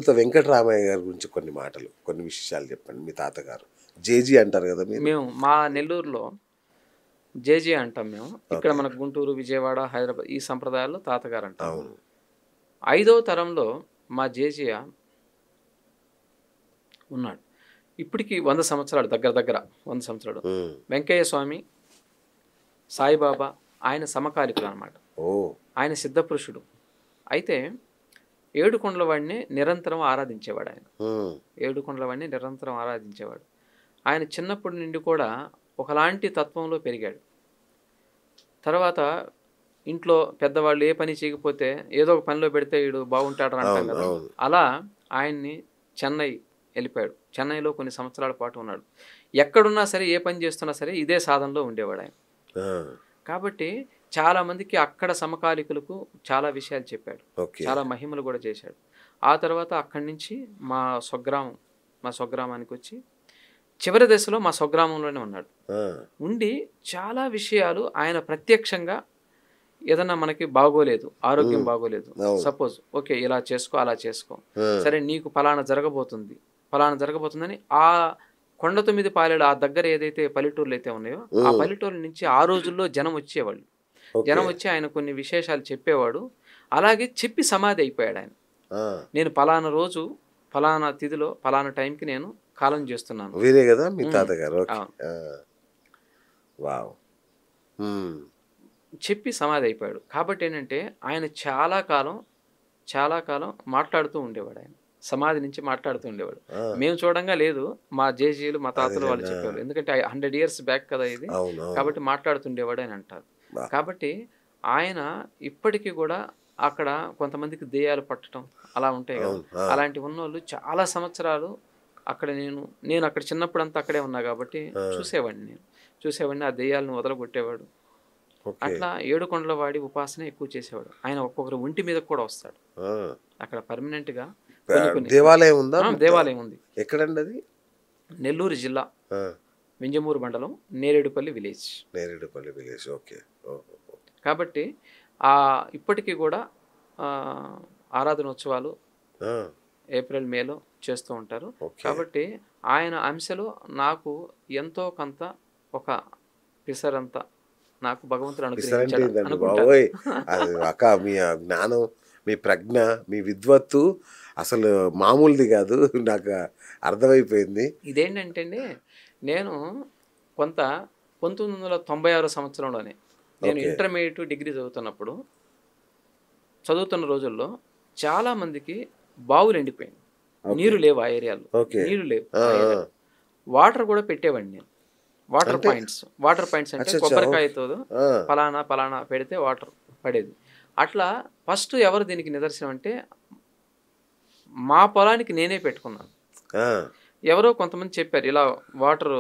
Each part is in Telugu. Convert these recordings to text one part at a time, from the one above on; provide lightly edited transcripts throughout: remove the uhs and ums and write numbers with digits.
అమృత వెంకటరామయ్య గారి గురించి కొన్ని మాటలు, కొన్ని విషయాలు చెప్పండి. మీ తాతగారు జేజీ అంటారు కదా మీరు? మేము మా నెల్లూరులో జేజే అంటాం మేము. ఇక్కడ ఓకే. మనకు గుంటూరు, విజయవాడ, హైదరాబాద్ ఈ సంప్రదాయాల్లో తాతగారు అంటాం. అవును. 5వ తరంలో మా జేజయ్య ఉన్నాడు. ఇప్పటికి 100 సంవత్సరాలు, దగ్గర దగ్గర 100 సంవత్సరాలు. ఉమ్. వెంకయ్య స్వామి, సాయిబాబా ఆయన సమకాలికులు అనమాట. ఓ. ఆయన సిద్ధపురుషుడు. అయితే ఏడుకొండల వాడిని నిరంతరం ఆరాధించేవాడు ఆయన. ఉమ్. ఏడుకొండల వాడిని నిరంతరం ఆరాధించేవాడు. ఆయన చిన్నప్పటి నుండి కూడా ఒకలాంటి తత్వంలో పెరిగాడు. తర్వాత ఇంట్లో పెద్దవాళ్ళు ఏ పని చేయకపోతే ఏదో ఒక పనిలో పెడితే వీడు బాగుంటాడు అంటాం అవును, కదా. అవును. అలా ఆయన్ని చెన్నై వెళ్ళిపోయాడు. చెన్నైలో కొన్ని సంవత్సరాల పాటు ఉన్నాడు. ఎక్కడున్నా సరే, ఏ పని చేస్తున్నా సరే ఇదే సాధనలో ఉండేవాడు ఆయన. ఆ. కాబట్టి చాలా మందికి అక్కడ సమకాలికులకు చాలా విషయాలు చెప్పాడు. ఓకే. చాలా మహిమలు కూడా చేశాడు. ఆ తర్వాత అక్కడి నుంచి మా స్వగ్రామానికి వచ్చి చివరి దశలో మా స్వగ్రామంలోనే ఉన్నాడు. ఆ. ఉండి చాలా విషయాలు ఆయన ప్రత్యక్షంగా ఏదన్నా మనకి బాగోలేదు, ఆరోగ్యం బాగోలేదు, అవును. సపోజ్ ఓకే ఇలా చేసుకో అలా చేసుకో, ఆ. సరే నీకు ఫలానా జరగబోతుందని ఆ కొండ 9 పాలేడు ఆ దగ్గర ఏదైతే పల్లెటూర్లు అయితే ఉన్నాయో ఆ పల్లెటూర్ల నుంచి ఆ రోజుల్లో జనం వచ్చేవాళ్ళు. ఓకే. జనం వచ్చి ఆయన కొన్ని విశేషాలు చెప్పేవాడు. అలాగే చెప్పి సమాధి అయిపోయాడు ఆయన. ఆ. నేను ఫలానా రోజు ఫలానా తిథిలో ఫలానా టైంకి నేను కాలం చేస్తున్నాను. వీరే కదా మీ తాతగారు? ఓకే. అవును. ఆ. వావ్. ఉమ్. చెప్పి సమాధి అయిపోయాడు. కాబట్టి ఏంటంటే ఆయన చాలా కాలం మాట్లాడుతూ ఉండేవాడు. ఆయన సమాధి నుంచి మాట్లాడుతూ ఉండేవాడు. ఆ. మేము చూడంగా లేదు, మా జేజీలు మా తాతలు వాళ్ళు అదేలేనా. చెప్పేవాళ్ళు. ఎందుకంటే 100 years బ్యాక్ కదా ఇది. అవును, అవును. కాబట్టి మాట్లాడుతుండేవాడు అని అంటారు. బా. కాబట్టి ఆయన ఇప్పటికీ కూడా అక్కడ కొంతమందికి దెయ్యాలు పట్టడం అలా ఉంటాయి కదా. అవును. ఆ. అలాంటి ఉన్నోళ్ళు చాలా సంవత్సరాలు అక్కడ నేను అక్కడ చిన్నప్పుడంతా అక్కడే ఉన్నా కాబట్టి చూసేవాడిని. ఆ దెయ్యాలను వదలగొట్టేవాడు. ఓకే. అట్లా ఏడుకొండల వాడి ఉపాసన ఎక్కువ చేసేవాడు. ఆయన ఒక్కొక్కరు ఒంటి మీద కూడా వస్తాడు. ఆ. అక్కడ పర్మనెంట్ గా దేవాలయం ఉందా? దేవాలయం ఉంది. ఎక్కడండి అది? నెల్లూరు జిల్లా, ఆ. వింజమూరు మండలం, Neredupalli village. Neredupalli village. Okay. ఓహో. కాబట్టి ఇప్పటికీ కూడా ఆరాధనోత్సవాలు ఆ. ఏప్రిల్ మేలో చేస్తూ ఉంటారు. ఓకే. కాబట్టి ఆయన అంశలో నాకు ఎంతో కొంత ఒక పిసరంత నాకు భగవంతుడు పిసరంటే అనుగ్రహించాడు ఏందండి అనుకుంటా. బాబోయ్! అది అక్క మీ జ్ఞానం, మీ ప్రజ్ఞ, మీ విద్వత్తు అసలు మామూలుది కాదు. నాకు అర్థమైపోయింది. ఇదేంటంటే అండి, నేను కొంత 1996 సంవత్సరంలోనే నేను ఓకే. ఇంటర్మీడియట్ డిగ్రీ చదువుతున్న రోజుల్లో చాలా మందికి బావులు ఎండిపోయింది. ఓకే. నీరు లేవు ఆ ఏరియాలో. ఓకే. నీళ్లు లేవు ఆ, ఆ ఆ. ఏరియాలో. వాటర్ కూడా పెట్టేవాడిని నేను. వాటర్ అంటే? పాయింట్స్ అంటే అచ్చచ్చా, కొబ్బరికాయతో ఆ. పలానా పెడితే వాటర్ పడేది. అట్లా ఫస్ట్ ఎవరు దీనికి నిదర్శనం అంటే మా పొలానికి నేనే పెట్టుకున్నాను. ఆ. ఎవరో కొంతమంది చెప్పారు ఇలా వాటర్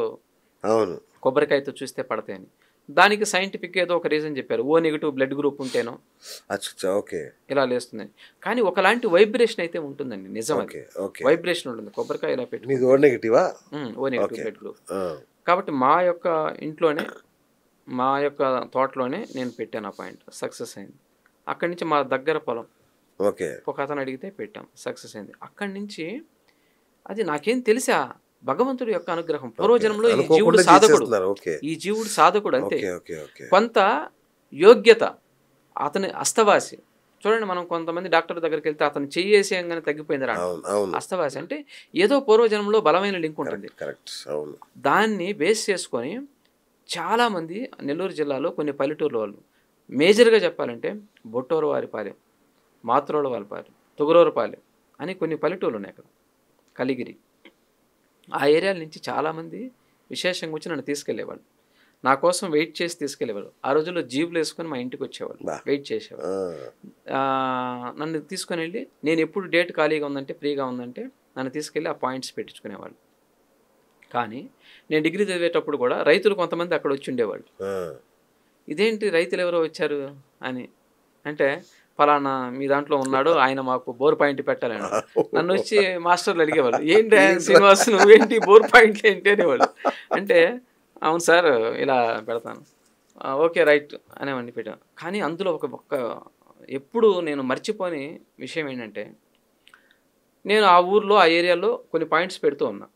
అవును. కొబ్బరికాయతో చూస్తే పడతాయని. దానికి సైంటిఫిక్ ఏదో ఒక రీజన్ చెప్పారు. ఓ నెగిటివ్ బ్లడ్ గ్రూప్ ఉంటేనో అచ్చా. ఓకే. ఇలా లేస్తుంది. కానీ ఒకలాంటి వైబ్రేషన్ అయితే ఉంటుందండి, నిజం అది. ఓకే. ఓకే. వైబ్రేషన్ ఉంటుంది కొబ్బరికాయ ఇలా పెట్టి. మీది ఓ నెగిటివా? O negative okay. Blood group. ఆ. కాబట్టి మా యొక్క ఇంట్లోనే, మా యొక్క తోటలోనే నేను పెట్టాను ఆ పాయింట్. సక్సెస్ అయింది. అక్కడి నుంచి మా దగ్గర పొలం ఓకే. ఒక అతను అడిగితే పెట్టాం, సక్సెస్ అయింది. అక్కడి నుంచి అది నాకేం తెలుసా, భగవంతుడి యొక్క అనుగ్రహం. పూర్వజన్మలో ఈ జీవుడు అనుకోకుండా సాధకుడు, చేసేస్తున్నారు. ఓకే. ఈ జీవుడు సాధకుడు అంతే. ఓకే. ఓకే. ఓకే. కొంత యోగ్యత, అతని అస్తవాసి. చూడండి, మనం కొంతమంది డాక్టర్ దగ్గరికి వెళ్తే అతను చెయ్యేసేయంగానే తగ్గిపోయిందిరా. అవును, అవును. అస్తవాసి అంటే ఏదో పూర్వజన్మలో బలమైన లింక్ ఉంటుంది. కరెక్ట్. అవును. దాన్ని బేస్ చేసుకొని చాలామంది నెల్లూరు జిల్లాలో కొన్ని పల్లెటూర్ల వాళ్ళు, మేజర్గా చెప్పాలంటే బొట్టోరవారిపాలెం, మాత్రోలవారిపాలెం, తుగరూరుపాలెం అని కొన్ని పల్లెటూర్లు ఉన్నాయి అక్కడ, కలిగిరి, ఆ ఏరియాల నుంచి చాలామంది విశేషంగా వచ్చి నన్ను తీసుకెళ్లేవాళ్ళు. నా కోసం వెయిట్ చేసి తీసుకెళ్లేవాళ్ళు. ఆ రోజుల్లో జీబులు వేసుకొని మా ఇంటికి వచ్చేవాళ్ళు, వెయిట్ చేసేవాళ్ళు. నన్ను తీసుకొని వెళ్ళి నేను ఎప్పుడు డేట్ ఖాళీగా ఉందంటే, ఫ్రీగా ఉందంటే నన్ను తీసుకెళ్ళి ఆ పాయింట్స్ పెట్టించుకునేవాళ్ళు. కానీ నేను డిగ్రీ చదివేటప్పుడు కూడా రైతులు కొంతమంది అక్కడ వచ్చి ఉండేవాళ్ళు. ఇదేంటి రైతులు ఎవరో వచ్చారు అని అంటే, ఫలానా మీ దాంట్లో ఉన్నాడు, ఆయన మాకు బోర్ పాయింట్ పెట్టాలని. నన్ను వచ్చి మాస్టర్లు అడిగేవాళ్ళు, ఏంటి శ్రీనివాస్ నువ్వేంటి బోర్ పాయింట్లు ఏంటి అనేవాళ్ళు. అంటే అవును సార్ ఇలా పెడతాను, ఓకే రైట్ అనేవాడిని పెట్టాను. కానీ అందులో ఒక ఎప్పుడు నేను మర్చిపోని విషయం ఏంటంటే, నేను ఆ ఊర్లో ఆ ఏరియాలో కొన్ని పాయింట్స్ పెడుతూ ఉన్నా.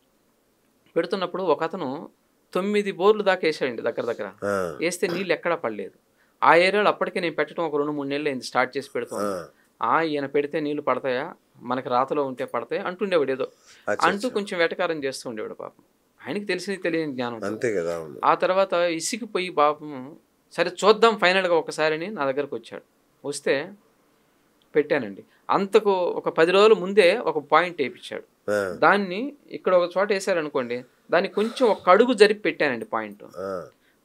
పెడుతున్నప్పుడు ఒక అతను 9 బోర్లు దాకా వేసాడండి దగ్గర దగ్గర. వేస్తే నీళ్ళు ఎక్కడా పడలేదు. ఆ ఏరియాలో అప్పటికే నేను పెట్టడం ఒక 2-3 నెలలు అయింది స్టార్ట్ చేసి పెడుతూ ఉన్నా. ఈయన పెడితే నీళ్లు పడతాయా, మనకి రాతలో ఉంటే పడతాయి అంటుండేవాడు ఏదో అంటూ కొంచెం వెటకారం చేస్తూ ఉండేవాడు పాపం. ఆయనకి తెలియని జ్ఞానం అంతే కదా. ఆ తర్వాత ఇసిగిపోయి పాపం సరే చూద్దాం ఫైనల్గా ఒకసారిని నా దగ్గరకు వచ్చాడు. వస్తే పెట్టానండి. అంతకు ఒక 10 రోజుల ముందే ఒక పాయింట్ వేయించాడు. దాన్ని ఇక్కడ ఒక చోట వేసారనుకోండి, దాన్ని కొంచెం ఒక అడుగు జరిపి పెట్టానండి పాయింట్.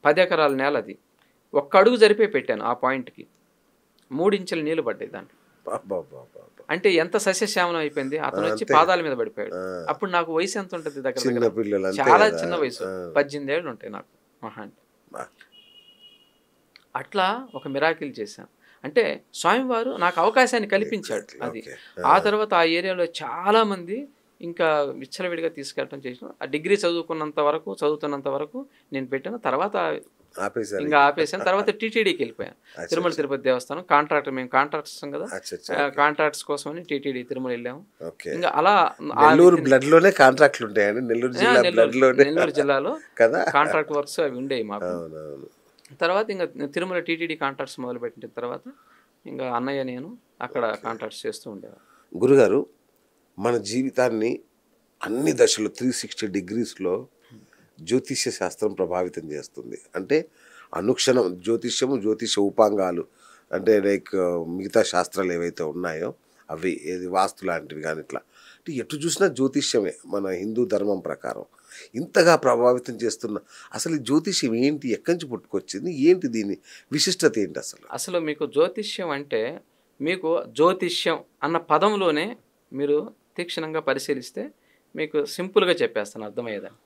10 ఎకరాల నేల అది. ఒక్క అడుగు జరిపే పెట్టాను ఆ పాయింట్కి. 3 ఇంచుల నీళ్లు పడ్డాయి దాంట్లో. అంటే ఎంత సస్యశ్యామలం అయిపోయింది. అతను వచ్చి పాదాల మీద పడిపోయాడు. అప్పుడు నాకు వయసు ఎంత ఉంటుంది దగ్గర చాలా చిన్న వయసు, 18 ఏళ్ళు ఉంటాయి నాకు మహా అంటే. అట్లా ఒక మిరాకిల్ చేశాను. అంటే స్వామివారు నాకు అవకాశాన్ని కల్పించాడు అది. ఆ తర్వాత ఆ ఏరియాలో చాలామంది ఇంకా విచ్చలవిడిగా తీసుకెళ్ళటం చేసిన. ఆ డిగ్రీ చదువుతున్నంత వరకు నేను పెట్టాను. తర్వాత ఇంకా ఆపేసాను. తర్వాత టీటీడీకి వెళ్ళిపోయాను. తిరుమల తిరుపతి దేవస్థానం మేము కాంట్రాక్టర్స్ కదా, కాంట్రాక్ట్స్ కోసమని టీటీడీ తిరుమల వెళ్ళాము. ఇంకా అలా నెల్లూరు కాంట్రాక్ట్లు ఉంటాయండి. నెల్లూరు జిల్లాలో కాంట్రాక్ట్ వర్క్స్ అవి ఉండేవి మాకు. తర్వాత ఇంకా తిరుమల టీటీడీ కాంట్రాక్ట్స్ మొదలుపెట్టిన తర్వాత ఇంకా అన్నయ్య నేను అక్కడ కాంట్రాక్ట్స్ చేస్తూ ఉండేవారు. గురుగారు, మన జీవితాన్ని అన్ని దశలు 360 డిగ్రీస్లో జ్యోతిష్య శాస్త్రం ప్రభావితం చేస్తుంది. అంటే అనుక్షణం జ్యోతిష ఉపాంగాలు అంటే లైక్ మిగతా శాస్త్రాలు ఏవైతే ఉన్నాయో అవి ఏది వాస్తు లాంటివి కానీ ఇట్లా అంటే ఎటు చూసినా జ్యోతిష్యమే మన హిందూ ధర్మం ప్రకారం. ఇంతగా ప్రభావితం చేస్తున్న అసలు ఈ జ్యోతిష్యం ఏంటి, ఎక్కడి నుంచి పుట్టుకొచ్చింది, ఏంటి దీని విశిష్టత ఏంటి అసలు? మీకు జ్యోతిష్యం అంటే మీకు జ్యోతిష్యం అన్న పదంలోనే మీరు తీక్షణంగా పరిశీలిస్తే మీకు సింపుల్గా చెప్పేస్తాను అర్థమయ్యేదని.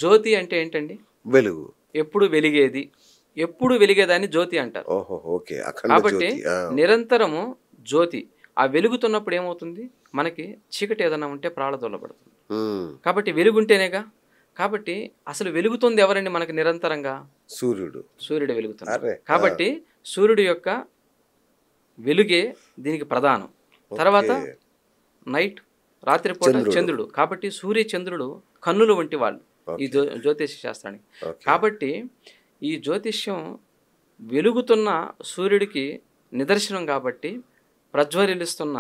జ్యోతి అంటే ఏంటండి? వెలుగు. ఎప్పుడు వెలిగేదాన్ని జ్యోతి అంటారు. కాబట్టి నిరంతరము జ్యోతి ఆ వెలుగుతున్నప్పుడు ఏమవుతుంది, మనకి చీకటి ఏదైనా ఉంటే ప్రాళదొల్లబడుతుంది. కాబట్టి వెలుగుంటేనేగా. కాబట్టి అసలు వెలుగుతుంది ఎవరండి మనకి నిరంతరంగా? సూర్యుడు వెలుగుతున్నాడు. కాబట్టి సూర్యుడు యొక్క వెలుగే దీనికి ప్రధానం. తర్వాత నైట్ రాత్రిపూట చంద్రుడు. కాబట్టి సూర్య చంద్రుడు కన్నులు వంటి వాళ్ళు ఈ జ్యోతిష శాస్త్రానికి. కాబట్టి ఈ జ్యోతిష్యం వెలుగుతున్న సూర్యుడికి నిదర్శనం కాబట్టి, ప్రజ్వరిల్లుస్తున్న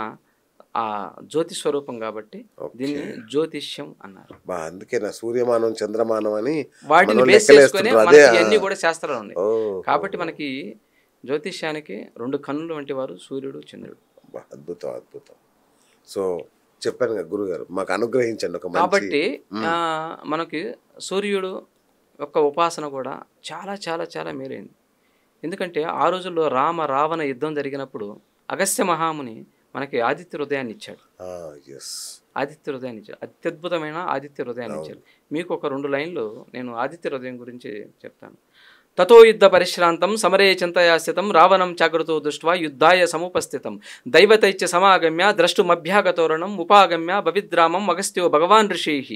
ఆ జ్యోతి స్వరూపం కాబట్టి దీన్ని జ్యోతిష్యం అన్నారు. అందుకే నా సూర్యమానం చంద్రమానం అని వాటిని బేస్ చేసుకుని మనకి అన్ని కూడా శాస్త్రాలు ఉన్నాయి. కాబట్టి మనకి జ్యోతిష్యానికి 2 కన్నులు వంటి వారు సూర్యుడు చంద్రుడు. అద్భుతం. సో చెప్పాను కదా గురుగారు, మాకు అనుగ్రహించండి ఒక. కాబట్టి మనకి సూర్యుడు యొక్క ఉపాసన కూడా చాలా చాలా చాలా మేలైంది. ఎందుకంటే ఆ రోజుల్లో రావణ యుద్ధం జరిగినప్పుడు అగస్త్య మహాముని మనకి ఆదిత్య హృదయాన్ని ఇచ్చాడు. అత్యద్భుతమైన ఆదిత్య హృదయాన్ని ఇచ్చాడు. మీకు ఒక 2 లైన్లు నేను ఆదిత్య హృదయం గురించి చెప్తాను. తతో యుద్ధ పరిశ్రాంతం సమరే చింతయా స్థితం రావణం జాగ్రతో దృష్ట్వా యుద్ధాయ సముపస్థితం దైవతైత్య సమాగమ్య ద్రష్టుమభ్యాగతోరణం ఉపాగమ్య భవిద్రామం అగస్త్యో భగవాన్ ఋషిః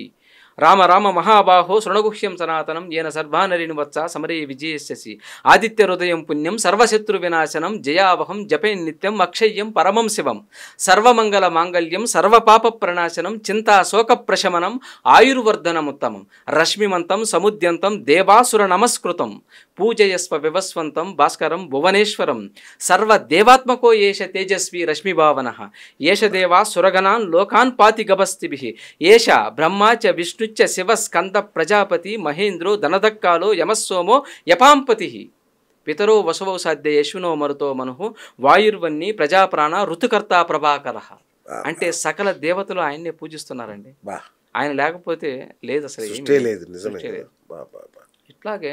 రామ మహాబాహో శృణగుహ్యం సనాతనం ఏన సర్వానరినివత్స సమరే విజయస్యసి ఆదిత్య హృదయం పుణ్యం సర్వశత్రు వినాశనం జయావహం జపే నిత్యం అక్షయ్యం పరమం శివం సర్వమంగళ మాంగళ్యం సర్వపాప ప్రణాశనం చింతా శోక ప్రశమనం ఆయుర్వర్ధనముత్తమం రశ్మిమంతం సముద్యంతం దేవాసుర నమస్కృతం పూజయస్వ వివస్వంతం భాస్కరం భువనేశ్వరం సర్వదేవాత్మకో ఏష తేజస్వి రశ్మిభావనః ఏష దేవా సురగణాన్ లోకాన్ పాతిగభస్తిభిః ఏష బ్రహ్మా చ విష్ణుచ్చ శివ స్కంద ప్రజాపతి మహేంద్రో ధనదక్కాలో యమస్సోమో యపాంపతి పితరో వసవో సాధ్య యశ్వినో మరుతో మనుః వాయుర్వన్ని ప్రజాప్రాణ ఋతుకర్త ప్రభాకరః. అంటే సకల దేవతలు ఆయన్నే పూజిస్తున్నారండి. ఆయన లేకపోతే లేదు అసలు లేదు. ఇట్లాగే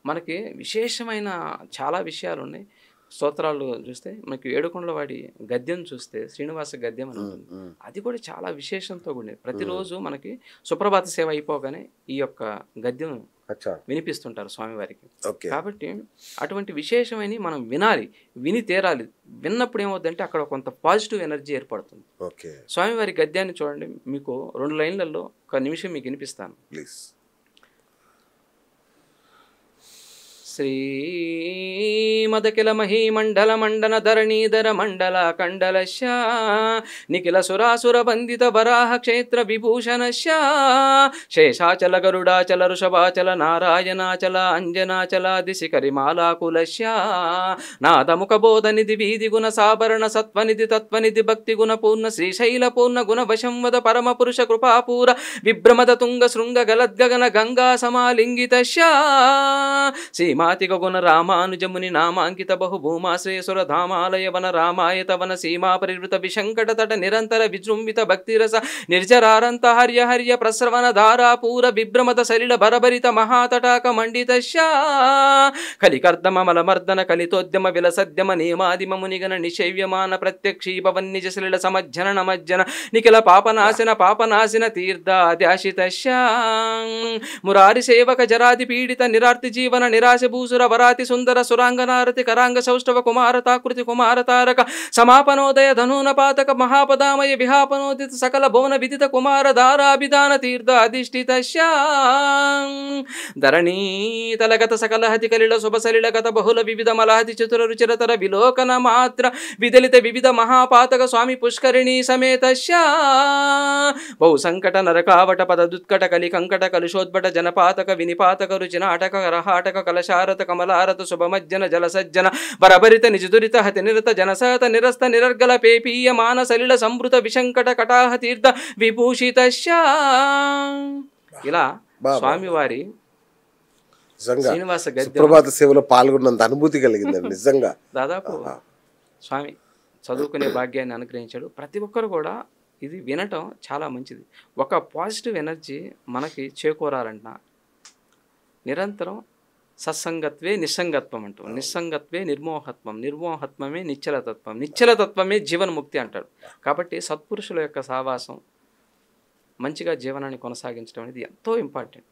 మనకి విశేషమైన చాలా విషయాలు ఉన్నాయి. స్తోత్రాలు చూస్తే మనకి ఏడుకొండలవాడి గద్యం చూస్తే శ్రీనివాస గద్యం అని ఉంటుంది. అది కూడా చాలా విశేషంతో కూడి ప్రతిరోజు మనకి సుప్రభాత సేవ అయిపోగానే ఈ యొక్క గద్యం వినిపిస్తుంటారు స్వామివారికి. కాబట్టి అటువంటి విశేషమైన మనం విని తీరాలి. విన్నప్పుడు ఏమవుతుందంటే అక్కడ కొంత పాజిటివ్ ఎనర్జీ ఏర్పడుతుంది. స్వామివారి గద్యాన్ని చూడండి, మీకు 2 లైన్లలో 1 నిమిషం మీకు వినిపిస్తాను. శ్రీమదకిల మహీమండల మండన ధరణీధర మండల కండలశ్య నిఖిల సురాసుర వందిత వరాహ క్షేత్ర విభూషణశ్య శేషాచల గరుడాచల ఋషభాచల నారాయణాచల అంజనాచల దిశికరిమాలాకులశ్య నాదముఖ బోధనిధి వీధి గుణ సాభరణ సత్వనిధి తత్వనిధి భక్తి గుణ పూర్ణ శ్రీశైల పూర్ణ గుణ వశంవద పరమ పురుష కృపాపూర విభ్రమద తుంగ శృంగ గలద్గగన గంగా సమాలింగితశ్య సీమాతిక గుణ రామానుజముని నామాంకిత బహుభూమాశ్రేయసుర ధామాలయ వన రామాయత వన సీమా పరివృత విశంకట తట నిరంతర విజృంభిత భక్తిరస నిర్జరారంత హర్య హర్య ప్రస్రవణ ధారాపూర విభ్రమత సలిల భరభరిత మహాతటాక మండితశ్య కలికర్దమ మలమర్దన కలితోద్యమ విలసద్యమ నియమాదిమ మునిగన నిశైవ్యమాన ప్రత్యక్షీపవన్నిజ సలిల సమజ్జన నమజ్జన నిఖిల పాపనాశన తీర్థాద్యాశితశ్య మురారి సేవక జరాది పీడిత నిరార్తి జీవన నిరాశ భూసుర వరాతి సుందర సురాంగనారతి కరాంగ సౌష్ఠవ కుమారతాకృతి కుమారతారక సమాపనోదయ ధనూన పాతక మహాపదామయ విహాపనోదిత సకల భువన విదిత కుమార ధారాభిధాన తీర్థ అధిష్ఠితశ్య ధరణీతలగత సకలహతి కలిల శుభసలిలగత బహుళ వివిధ మలహతి చతుర రుచిరతర విలోకన మాత్ర విదలిత వివిధ మహాపాతక స్వామి పుష్కరిణీ సమేతశ్య బహు సంకట నరకావట పద దుత్కట కలి కంకట కలుషోద్భట జనపాతక వినిపాతక రుచి నాటక రహాటక కలశారత కమలారత శుభమజ్జన జలసజ్జన బరబరిత నిజదురిత హతి నిరత జనసహత నిరస్త నిరర్గల పేపీయ మాన సలిల సంభృత విశంకట కటాహ తీర్థ విభూషితశ్య. ఇలా స్వామివారి శ్రీనివాస సుప్రభాత సేవలో పాల్గొన్నంత అనుభూతి కలిగిందండి నిజంగా. దాదాపు స్వామి చదువుకునే భాగ్యాన్ని అనుగ్రహించాడు. ప్రతి ఒక్కరు కూడా ఇది వినటం చాలా మంచిది. ఒక పాజిటివ్ ఎనర్జీ మనకి చేకూరాలంట నిరంతరం సత్సంగత్వే నిస్సంగత్వం అంటాం, నిస్సంగత్వే నిర్మోహత్వం, నిర్మోహత్వమే నిశ్చలతత్వం, నిశ్చలతత్వమే జీవన్ముక్తి అంటాడు. కాబట్టి సత్పురుషుల యొక్క సావాసం మంచిగా జీవనాన్ని కొనసాగించడం అనేది ఎంతో ఇంపార్టెంట్.